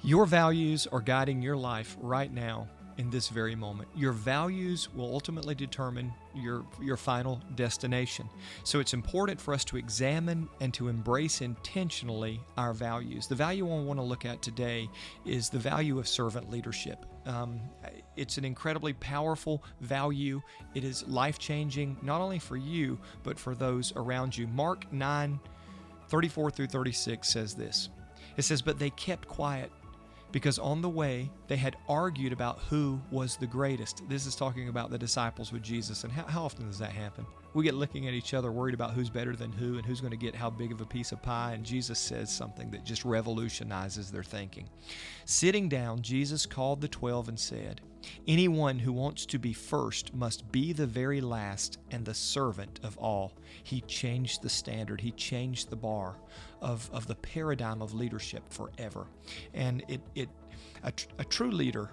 Your values are guiding your life right now in this very moment. Your values will ultimately determine your final destination. So it's important for us to examine and to embrace intentionally our values. The value I want to look at today is the value of servant leadership. It's an incredibly powerful value. It is life-changing, not only for you, but for those around you. Mark 9:34 through 36 says this. It says, "But they kept quiet, because on the way they had argued about who was the greatest." This is talking about the disciples with Jesus. And how often does that happen? We get looking at each other, worried about who's better than who and who's going to get how big of a piece of pie. And Jesus says something that just revolutionizes their thinking. Sitting down, Jesus called the 12 and said, "Anyone who wants to be first must be the very last and the servant of all." He changed the standard. He changed the bar of the paradigm of leadership forever. And a true leader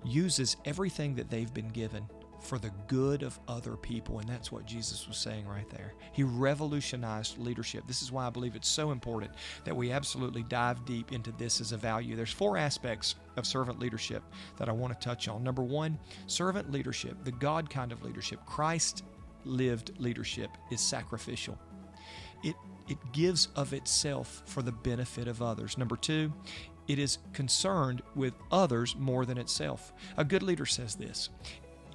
uses everything that they've been given for the good of other people. And that's what Jesus was saying right there. He revolutionized leadership. This is why I believe it's so important that we absolutely dive deep into this as a value. There's 4 aspects of servant leadership that I want to touch on. Number 1, servant leadership, the God kind of leadership, Christ-lived leadership, is sacrificial. It gives of itself for the benefit of others. Number 2, it is concerned with others more than itself. A good leader says this: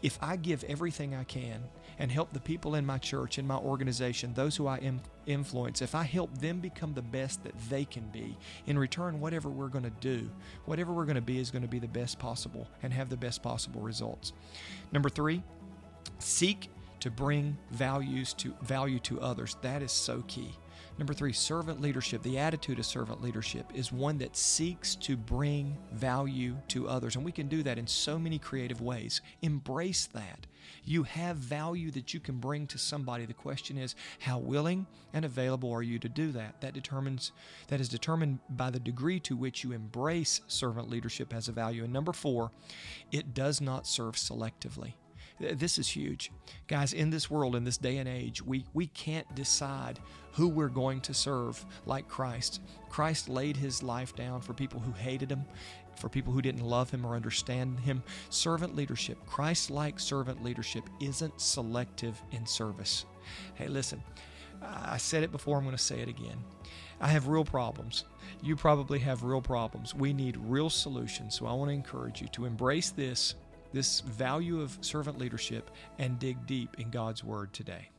if I give everything I can and help the people in my church, in my organization, those who I influence, if I help them become the best that they can be, in return, whatever we're going to do, whatever we're going to be is going to be the best possible and have the best possible results. Number 3, seek to bring value to others. That is so key. Number 3, servant leadership. The attitude of servant leadership is one that seeks to bring value to others. And we can do that in so many creative ways. Embrace that. You have value that you can bring to somebody. The question is, how willing and available are you to do that? That is determined by the degree to which you embrace servant leadership as a value. And number 4, it does not serve selectively. This is huge. Guys, in this world, in this day and age, we can't decide who we're going to serve like Christ. Christ laid his life down for people who hated him, for people who didn't love him or understand him. Servant leadership, Christ-like servant leadership, isn't selective in service. Hey, listen, I said it before, I'm going to say it again. I have real problems. You probably have real problems. We need real solutions. So I want to encourage you to embrace this value of servant leadership and dig deep in God's Word today.